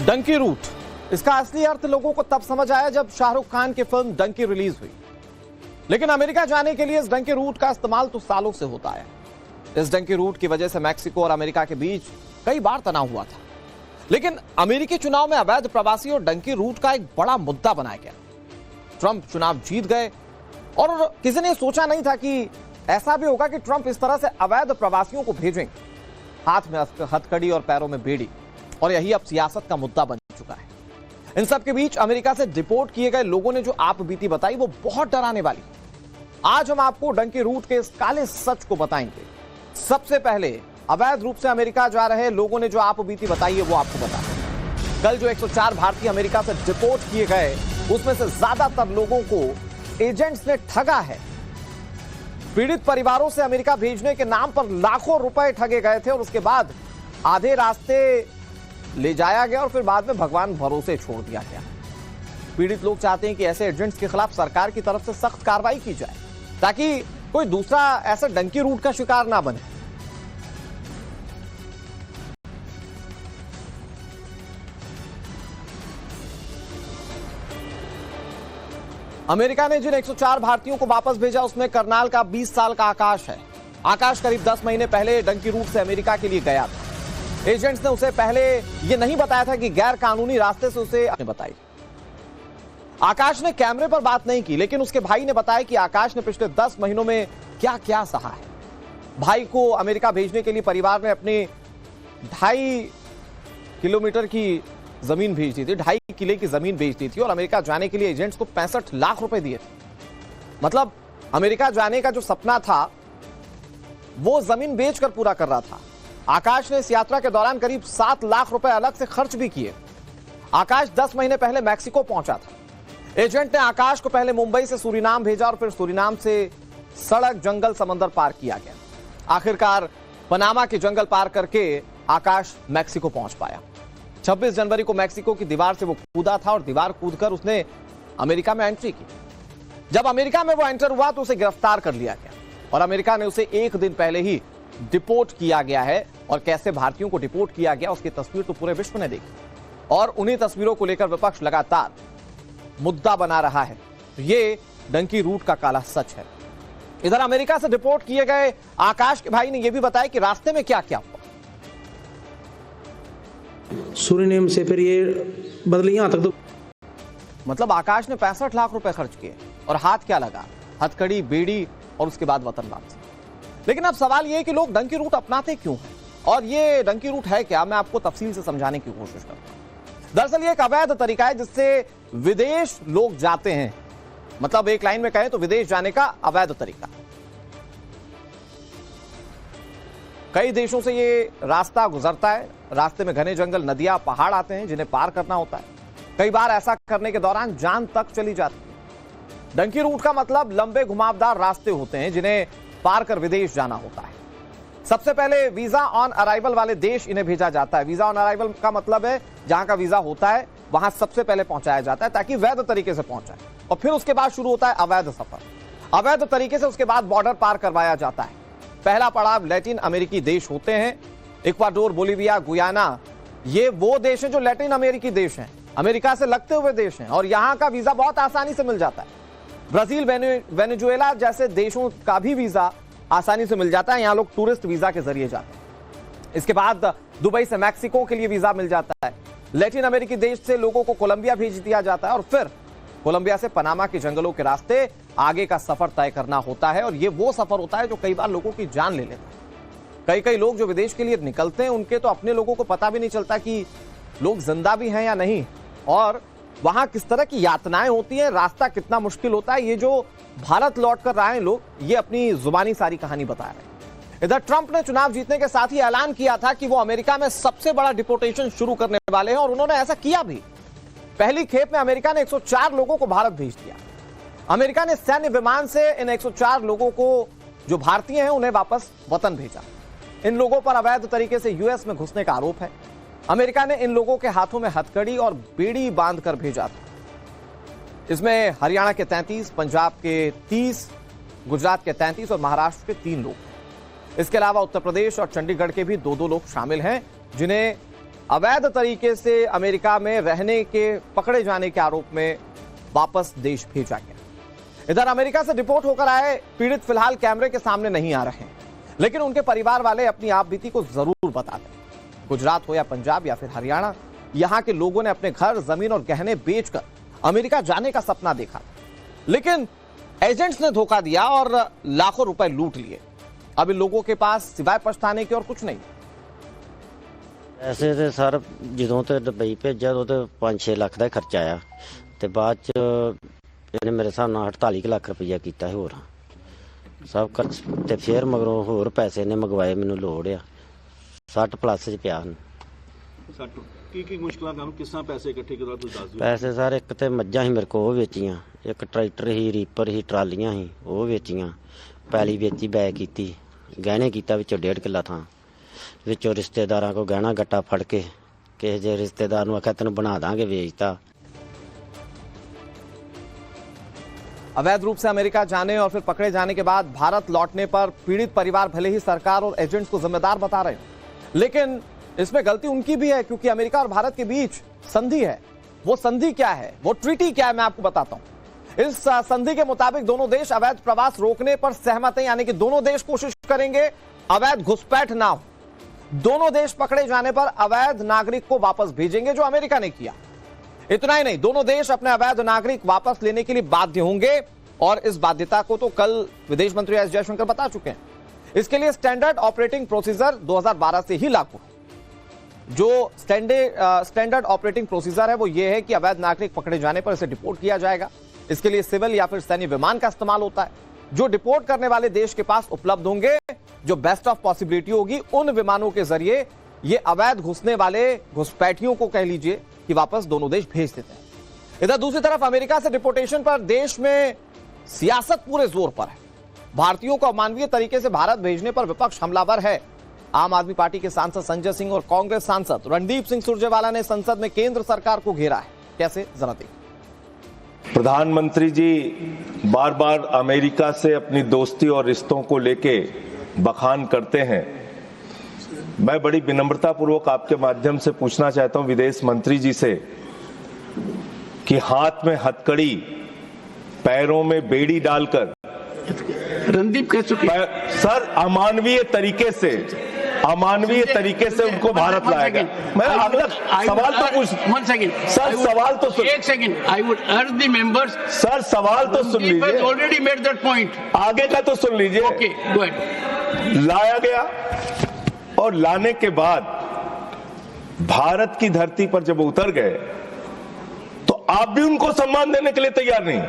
Dunki root, इसका असली अर्थ लोगों को तब समझ आया जब शाहरुख खान की फिल्म डंकी रिलीज हुई। लेकिन अमेरिका जाने के लिए इस डंकी रूट का इस्तेमाल तो सालों से होता है। इस डंकी रूट की वजह से मैक्सिको और अमेरिका के बीच कई बार तनाव हुआ था। लेकिन अमेरिकी चुनाव में अवैध प्रवासी और डंकी रूट का एक बड़ा मुद्दा बनाया गया। ट्रंप चुनाव जीत गए और किसी ने सोचा नहीं था कि ऐसा भी होगा कि ट्रंप इस तरह से अवैध प्रवासियों को भेजेंगे, हाथ में हथकड़ी और पैरों में बेड़ी, और यही अब सियासत का मुद्दा बन चुका है। इन सब के बीच अमेरिका से डिपोर्ट किए गए लोगों ने जो आप बीती बताई वो बहुत डराने वाली। आज हम आपको डंकी रूट के इस काले सच को बताएंगे। सबसे पहले अवैध रूप से अमेरिका जा रहे लोगों ने जो आप बीती बताई है वो आपको बता। कल जो 104 भारतीय अमेरिका से डिपोर्ट किए गए उसमें से ज्यादातर लोगों को एजेंट्स ने ठगा है। पीड़ित परिवारों से अमेरिका भेजने के नाम पर लाखों रुपए ठगे गए थे और उसके बाद आधे रास्ते ले जाया गया और फिर बाद में भगवान भरोसे छोड़ दिया गया। पीड़ित लोग चाहते हैं कि ऐसे एजेंट्स के खिलाफ सरकार की तरफ से सख्त कार्रवाई की जाए ताकि कोई दूसरा ऐसा डंकी रूट का शिकार ना बने। अमेरिका ने जिन 104 भारतीयों को वापस भेजा उसमें करनाल का 20 साल का आकाश है। आकाश करीब 10 महीने पहले डंकी रूट से अमेरिका के लिए गया था। एजेंट्स ने उसे पहले यह नहीं बताया था कि गैर कानूनी रास्ते से उसे बताई। आकाश ने कैमरे पर बात नहीं की, लेकिन उसके भाई ने बताया कि आकाश ने पिछले 10 महीनों में क्या क्या सहा है। भाई को अमेरिका भेजने के लिए परिवार ने अपने 2.5 किलोमीटर की जमीन भेज दी थी, 2.5 किले की जमीन भेज दी थी और अमेरिका जाने के लिए एजेंट्स को 65 लाख रुपए दिए थे। मतलब अमेरिका जाने का जो सपना था वो जमीन बेचकर पूरा कर रहा था। आकाश ने इस यात्रा के दौरान करीब 7 लाख रुपए अलग से खर्च भी किए। आकाश 10 महीने पहले मैक्सिको पहुंचा था। एजेंट ने आकाश को पहले मुंबई से सूरीनाम भेजा और फिर सूरीनाम से सड़क, जंगल, समंदर पार किया गया। आखिरकार पनामा के जंगल पार करके आकाश मैक्सिको पहुंच पाया। 26 जनवरी को मैक्सिको की दीवार से वो कूदा था और दीवार कूदकर उसने अमेरिका में एंट्री की। जब अमेरिका में वो एंटर हुआ तो उसे गिरफ्तार कर लिया गया और अमेरिका ने उसे 1 दिन पहले ही डिपोर्ट किया गया है। और कैसे भारतीयों को डिपोर्ट किया गया उसकी तस्वीर तो पूरे विश्व ने देखी और उन्हीं तस्वीरों को लेकर विपक्ष लगातार मुद्दा बना रहा है। ये डंकी रूट का काला सच है। इधर अमेरिका से डिपोर्ट किए गए आकाश के भाई ने यह भी बताया कि रास्ते में क्या क्या हुआ। सूरीनेम से फिर ये बदली यहां तक तो मतलब आकाश ने 65 लाख रुपए खर्च किए और हाथ क्या लगा, हथकड़ी, बेड़ी और उसके बाद वतन वापसी। लेकिन अब सवाल यह है कि लोग डंकी रूट अपनाते क्यों हैं और ये डंकी रूट है क्या, मैं आपको तफसील से समझाने की कोशिश करता हूं। दरअसल ये एक अवैध तरीका है जिससे विदेश लोग जाते हैं। मतलब एक लाइन में कहें तो विदेश जाने का अवैध तरीका। कई देशों से ये रास्ता गुजरता है। रास्ते में घने जंगल, नदियां, पहाड़ आते हैं जिन्हें पार करना होता है। कई बार ऐसा करने के दौरान जान तक चली जाती है। डंकी रूट का मतलब लंबे घुमावदार रास्ते होते हैं जिन्हें पार कर विदेश जाना होता है। सबसे पहले वीजा ऑन अराइवल वाले देश इन्हें भेजा जाता है। वीजा ऑन अराइवल का मतलब है जहां का वीजा होता है वहां सबसे पहले पहुंचाया जाता है ताकि वैध तरीके से पहुंचाए और फिर उसके बाद शुरू होता है अवैध सफर। अवैध तरीके से उसके बाद बॉर्डर पार करवाया जाता है। पहला पड़ाव लैटिन अमेरिकी देश होते हैं। इक्वाडोर, बोलिविया, गुयाना, ये वो देश हैं जो लैटिन अमेरिकी देश हैं, अमेरिका से लगते हुए देश हैं और यहां का वीजा बहुत आसानी से मिल जाता है। ब्राजील, वेनेजुएला जैसे देशों का भी वीजा आसानी से मिल जाता है। यहां लोग टूरिस्ट वीजा के जरिए जाते हैं। इसके बाद दुबई से मैक्सिको के लिए वीजा मिल जाता है। लैटिन अमेरिकी देश से लोगों को कोलंबिया भेज दिया जाता है और फिर कोलंबिया से पनामा के जंगलों के रास्ते आगे का सफर तय करना होता है। और ये वो सफर होता है जो कई बार लोगों की जान ले लेता है। कई लोग जो विदेश के लिए निकलते हैं उनके तो अपने लोगों को पता भी नहीं चलता कि लोग जिंदा भी हैं या नहीं और वहां किस तरह की यातनाएं होती हैं, रास्ता कितना मुश्किल होता है। ये जो भारत लौट कर रहे हैं लोग, ये अपनी जुबानी सारी कहानी बता रहे हैं। इधर ट्रंप ने चुनाव जीतने के साथ ही ऐलान किया था कि वो अमेरिका में सबसे बड़ा डिपोर्टेशन शुरू करने वाले हैं और उन्होंने ऐसा किया भी। पहली खेप में अमेरिका ने 104 लोगों को भारत भेज दिया। अमेरिका ने सैन्य विमान से इन 104 लोगों को जो भारतीय हैं उन्हें वापस वतन भेजा। इन लोगों पर अवैध तरीके से यूएस में घुसने का आरोप है। अमेरिका ने इन लोगों के हाथों में हथकड़ी और बेड़ी बांधकर भेजा था। इसमें हरियाणा के 33, पंजाब के 30, गुजरात के 33 और महाराष्ट्र के 3 लोग। इसके अलावा उत्तर प्रदेश और चंडीगढ़ के भी 2-2 लोग शामिल हैं जिन्हें अवैध तरीके से अमेरिका में रहने के पकड़े जाने के आरोप में वापस देश भेजा गया। इधर अमेरिका से डिपोर्ट होकर आए पीड़ित फिलहाल कैमरे के सामने नहीं आ रहे हैं, लेकिन उनके परिवार वाले अपनी आपबीती को जरूर बताते हैं। गुजरात हो या पंजाब या फिर हरियाणा, यहां के लोगों ने अपने घर, जमीन और गहने बेचकर अमेरिका जाने का सपना देखा, लेकिन एजेंट्स ने धोखा दिया और लाखों रुपए लूट लिए। अब इन लोगों के पास सिवाय पछताने के और कुछ नहीं। ऐसे तो सर ਜਦੋਂ ਤੇ ਦੁਬਈ ਭੇਜਿਆ ਉਹ ਤੇ 5-6 ਲੱਖ ਦਾ ਖਰਚਾ ਆਇਆ ਤੇ ਬਾਅਦ ਚ ਇਹਨੇ ਮੇਰੇ ਹਿਸਾਬ ਨਾਲ 48 ਲੱਖ ਰੁਪਈਆ ਕੀਤਾ ਹੋਰ ਸਭ ਖਰਚ ਤੇ ਫਿਰ ਮਗਰੋਂ ਹੋਰ ਪੈਸੇ ਨੇ ਮੰਗਵਾਏ। ਮੈਨੂੰ ਲੋੜ ਆ 60 ਪਲੱਸ ਚ ਪਿਆ ਹਨ। 60 ਕੀ ਮੁਸ਼ਕਲਾਂ ਤੁਹਾਨੂੰ ਕਿਸ ਤਰ੍ਹਾਂ ਪੈਸੇ ਇਕੱਠੇ ਕਰਾ ਤੁਸੀਂ ਦੱਸ ਦਿਓ। ਪੈਸੇ ਸਰ ਇੱਕ ਤੇ ਮੱਝਾਂ ਸੀ ਮੇਰੇ ਕੋਲ ਉਹ ਵੇਚੀਆਂ, ਇੱਕ ਟਰੈਕਟਰ ਸੀ, ਰੀਪਰ ਸੀ, ਟਰਾਲੀਆਂ ਸੀ ਉਹ ਵੇਚੀਆਂ, ਪੈਲੀ ਵੇਚੀ, ਬੈ ਕੀਤੀ, ਗਹਿਣੇ ਕੀਤਾ ਵਿੱਚੋਂ 1.5 ਕਿੱਲਾ ਥਾਂ, ਵਿੱਚੋਂ ਰਿਸ਼ਤੇਦਾਰਾਂ ਕੋ ਗਹਿਣਾ ਗੱਟਾ ਫੜ ਕੇ ਕਿਸੇ ਜੇ ਰਿਸ਼ਤੇਦਾਰ ਨੂੰ ਆਖਿਆ ਤੈਨੂੰ ਬਣਾ ਦਾਂਗੇ ਵੇਚਤਾ। अवैध रूप से अमेरिका जाने और फिर पकड़े जाने के बाद भारत लौटने पर पीड़ित परिवार भले ही सरकार और एजेंट्स को जिम्मेदार बता रहे हैं, लेकिन इसमें गलती उनकी भी है, क्योंकि अमेरिका और भारत के बीच संधि है। वो संधि क्या है, वो ट्रीटी क्या है, मैं आपको बताता हूं। इस संधि के मुताबिक दोनों देश अवैध प्रवास रोकने पर सहमत हैं, यानी कि दोनों देश कोशिश करेंगे अवैध घुसपैठ ना हो। दोनों देश पकड़े जाने पर अवैध नागरिक को वापस भेजेंगे, जो अमेरिका ने किया। इतना ही नहीं, दोनों देश अपने अवैध नागरिक वापस लेने के लिए बाध्य होंगे और इस बाध्यता को तो कल विदेश मंत्री एस जयशंकर बता चुके हैं। इसके लिए स्टैंडर्ड ऑपरेटिंग प्रोसीजर 2012 से ही लागू है। जो स्टैंडर्ड ऑपरेटिंग प्रोसीजर है वो ये है कि अवैध नागरिक पकड़े जाने पर इसे डिपोर्ट किया जाएगा। इसके लिए सिविल या फिर सैन्य विमान का इस्तेमाल होता है, जो डिपोर्ट करने वाले देश के पास उपलब्ध होंगे। जो बेस्ट ऑफ पॉसिबिलिटी होगी, उन विमानों के जरिए ये अवैध घुसने वाले घुसपैठियों को कह लीजिए कि वापस दोनों देश भेज देते हैं। इधर दूसरी तरफ अमेरिका से डिपोर्टेशन पर देश में सियासत पूरे जोर पर है। भारतीयों को अमानवीय तरीके से भारत भेजने पर विपक्ष हमलावर है। आम आदमी पार्टी के सांसद संजय सिंह और कांग्रेस सांसद रणदीप सिंह सुरजेवाला ने संसद में केंद्र सरकार को घेरा है। कैसे, जरा देखिए। प्रधानमंत्री जी बार बार अमेरिका से अपनी दोस्ती और रिश्तों को लेके बखान करते हैं। मैं बड़ी विनम्रता पूर्वक आपके माध्यम से पूछना चाहता हूं विदेश मंत्री जी से कि हाथ में हथकड़ी, पैरों में बेड़ी डालकर रणदीप कह चुके सर अमानवीय तरीके से उनको भारत लाया गया। मैं अगला सवाल तो पूछ, वन सेकंड सर सवाल तो सुन, एक सेकंड, आई वुड अर्ज द मेंबर्स, सर सवाल तो सुन लीजिए, ऑलरेडी मेड दैट पॉइंट, आगे का तो सुन लीजिए। Okay go ahead. लाया गया और लाने के बाद भारत की धरती पर जब उतर गए तो आप भी उनको सम्मान देने के लिए तैयार नहीं।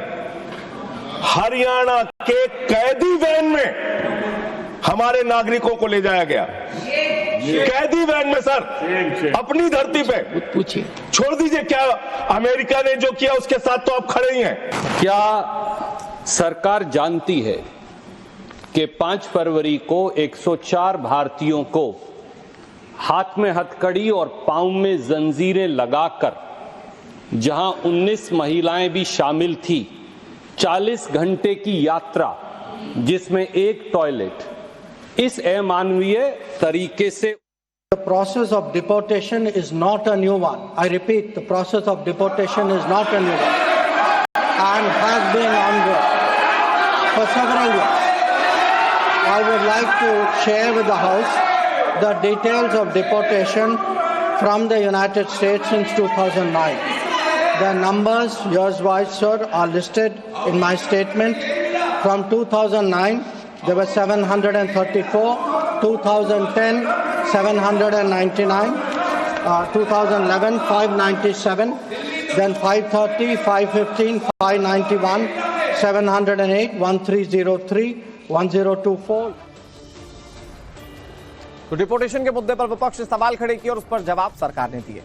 हरियाणा के कैदी वैन में हमारे नागरिकों को ले जाया गया, कैदी वैन में सर, अपनी धरती पे। पूछिए, छोड़ दीजिए, क्या अमेरिका ने जो किया उसके साथ तो आप खड़े ही हैं। क्या सरकार जानती है कि 5 फरवरी को 104 भारतीयों को हाथ में हथकड़ी और पांव में जंजीरें लगाकर, जहां 19 महिलाएं भी शामिल थी, 40 घंटे की यात्रा जिसमें एक टॉयलेट, इस अमानवीय तरीके से। The process of deportation is not a new one. I repeat, the process of deportation is not a new one and has been ongoing for several years. I would like to share with the House the details of deportation from the United States since 2009. The numbers, years-wise, sir, are listed in my statement. From 2009, there were 734, 2010, 799, 2011, 597, then 530, 515, 591, 708, 1303, 1024. तो deportation के मुद्दे पर विपक्ष ने सवाल खड़े किए और उस पर जवाब सरकार ने दिए।